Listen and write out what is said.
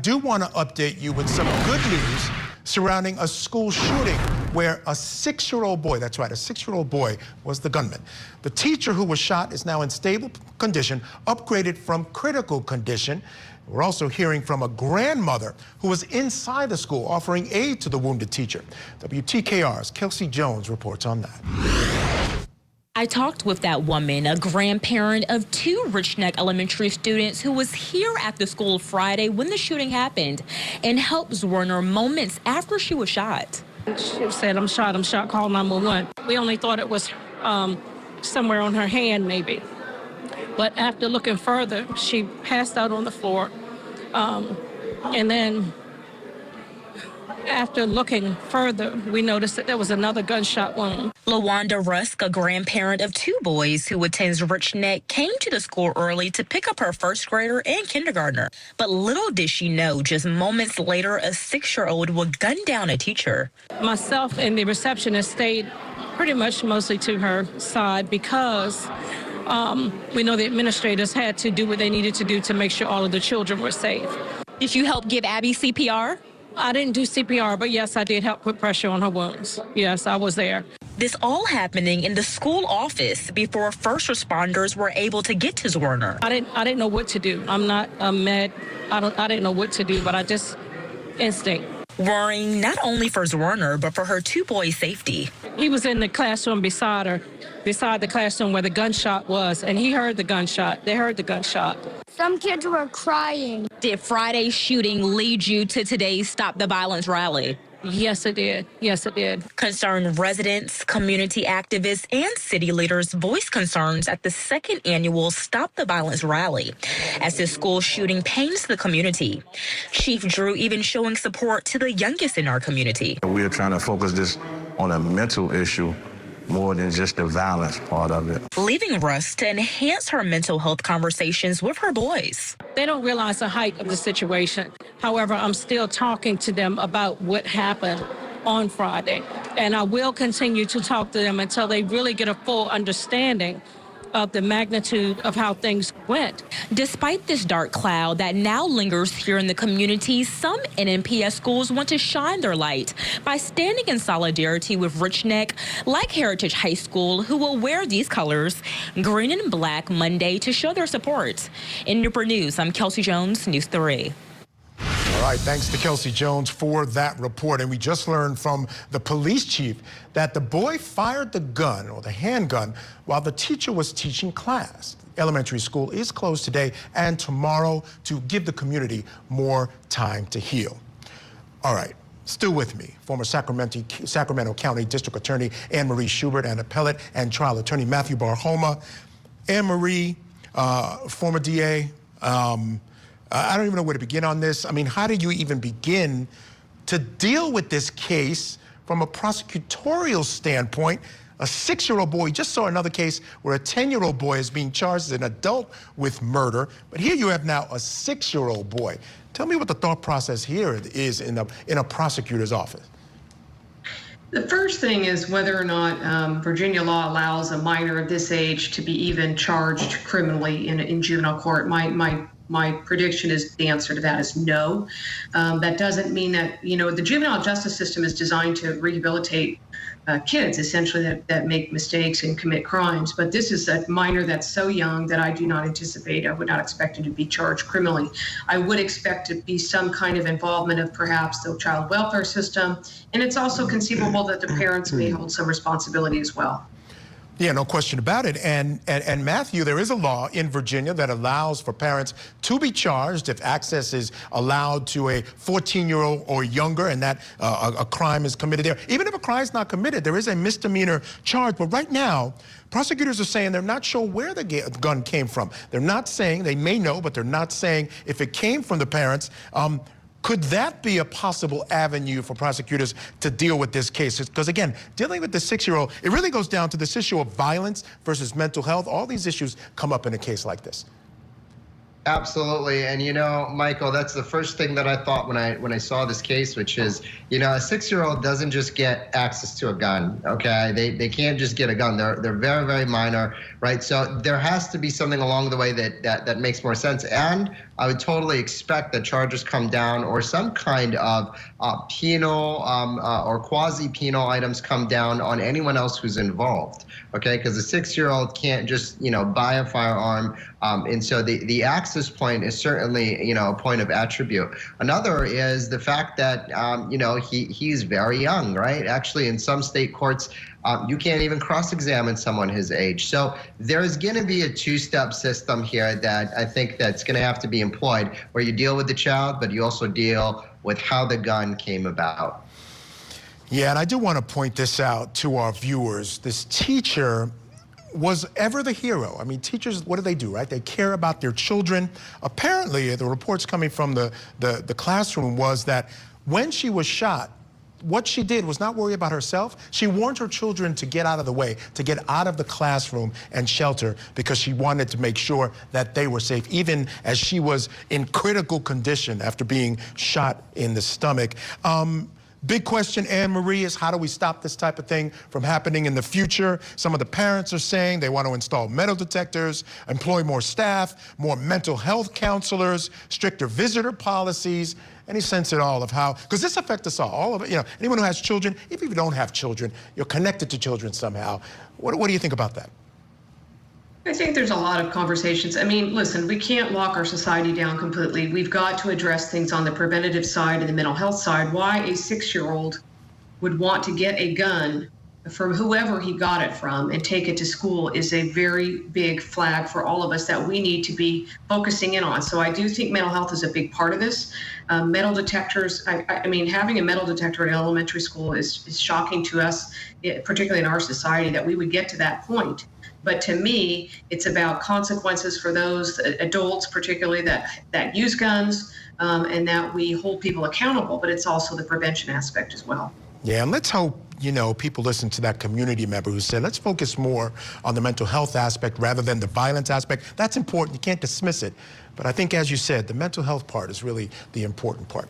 do want to update you with some good news surrounding a school shooting where a 6-year-old boy, that's right, a 6-year-old boy was the gunman. The teacher who was shot is now in stable condition, upgraded from critical condition. We're also hearing from a grandmother who was inside the school offering aid to the wounded teacher. WTKR's Kelsey Jones reports on that. I talked with that woman, a grandparent of 2 Richneck elementary students who was here at the school Friday when the shooting happened and helped Zwerner moments after she was shot. She said, I'm shot, call 911. We only thought it was somewhere on her hand maybe. But after looking further, she passed out on the floor. And then after looking further, we noticed that there was another gunshot wound. LaWanda Rusk, a grandparent of 2 boys who attends Richneck, came to the school early to pick up her first grader and kindergartner. But little did she know, just moments later, a 6-year-old would gun down a teacher. Myself and the receptionist stayed pretty much mostly to her side because we know the administrators had to do what they needed to do to make sure all of the children were safe. Did you help give Abby CPR? I didn't do CPR, but yes, I did help put pressure on her wounds. Yes, I was there. This all happening in the school office before first responders were able to get to Zwerner. I didn't know what to do. I'm not a med. I didn't know what to do, but I just instinct. Worrying not only for Zwerner, but for her 2 boys' safety. He was in the classroom beside her, beside the classroom where the gunshot was, and he heard the gunshot. They heard the gunshot. Some kids were crying. Did Friday's shooting lead you to today's Stop the Violence rally? Yes, it did. Yes, it did. Concerned residents, community activists, and city leaders voiced concerns at the 2nd annual Stop the Violence rally as this school shooting pains the community. Chief Drew even showing support to the youngest in our community. We are trying to focus this on a mental issue more than just the violence part of it. Leaving Russ to enhance her mental health conversations with her boys. They don't realize the height of the situation. However, I'm still talking to them about what happened on Friday. And I will continue to talk to them until they really get a full understanding of the magnitude of how things went. Despite this dark cloud that now lingers here in the community, some NNPS schools want to shine their light by standing in solidarity with Richneck, like Heritage High School, who will wear these colors, green and black, Monday to show their support. In Newport News, I'm Kelsey Jones, News 3. All right, thanks to Kelsey Jones for that report. And we just learned from the police chief that the boy fired the gun, or the handgun, while the teacher was teaching class. Elementary school is closed today and tomorrow to give the community more time to heal. All right, still with me, former Sacramento County District Attorney Anne-Marie Schubert and appellate and trial attorney Matthew Barhoma. Anne-Marie, former DA, I don't even know where to begin on this. I mean, how do you even begin to deal with this case from a prosecutorial standpoint? A 6-year-old boy, we just saw another case where a 10-year-old boy is being charged as an adult with murder, but here you have now a 6-year-old boy. Tell me what the thought process here is in a prosecutor's office. The first thing is whether or not Virginia law allows a minor of this age to be even charged criminally in juvenile court. My prediction is the answer to that is no. That doesn't mean that, you know, the juvenile justice system is designed to rehabilitate kids, essentially, that make mistakes and commit crimes. But this is a minor that's so young that I do not anticipate, I would not expect him to be charged criminally. I would expect to be some kind of involvement of perhaps the child welfare system. And it's also conceivable that the parents may hold some responsibility as well. Yeah, no question about it. And Matthew, there is a law in Virginia that allows for parents to be charged if access is allowed to a 14-year-old or younger and that a crime is committed there. Even if a crime is not committed, there is a misdemeanor charge. But right now, prosecutors are saying they're not sure where the gun came from. They're not saying, they may know, but they're not saying if it came from the parents. Could that be a possible avenue for prosecutors to deal with this case? Because again, dealing with the 6-year-old, it really goes down to this issue of violence versus mental health. All these issues come up in a case like this. Absolutely, and Michael, that's the first thing that I thought when I saw this case, which is, a 6-year-old doesn't just get access to a gun. Okay, they can't just get a gun. They're very, very minor, right? So there has to be something along the way that makes more sense. And I would totally expect that charges come down, or some kind of penal or quasi-penal items come down on anyone else who's involved. Okay, because a 6-year-old can't just buy a firearm, and so the access point is certainly a point of attribute. Another is the fact that he's very young, right? Actually, in some state courts, you can't even cross-examine someone his age. So there's going to be a two-step system here that I think that's going to have to be employed, where you deal with the child, but you also deal with how the gun came about. Yeah, and I do want to point this out to our viewers. This teacher was ever the hero. I mean, teachers, what do, right? They care about their children. Apparently, the reports coming from the classroom was that when she was shot, what she did was not worry about herself. She warned her children to get out of the way, to get out of the classroom and shelter, because she wanted to make sure that they were safe, even as she was in critical condition after being shot in the stomach. Big question, Anne-Marie, is how do we stop this type of thing from happening in the future? Some of the parents are saying they want to install metal detectors, employ more staff, more mental health counselors, stricter visitor policies. Any sense at all of how, because this affects us all of it, anyone who has children, if you don't have children, you're connected to children somehow. What do you think about that? I think there's a lot of conversations. I mean, listen, we can't lock our society down completely. We've got to address things on the preventative side and the mental health side. Why a 6-year-old would want to get a gun from whoever he got it from and take it to school is a very big flag for all of us that we need to be focusing in on. So I do think mental health is a big part of this. Metal detectors, I mean, having a metal detector in elementary school is shocking to us, particularly in our society, that we would get to that point. But to me, it's about consequences for those adults, particularly that use guns, and that we hold people accountable. But it's also the prevention aspect as well. Yeah, and let's hope, people listen to that community member who said, let's focus more on the mental health aspect rather than the violence aspect. That's important. You can't dismiss it. But I think, as you said, the mental health part is really the important part.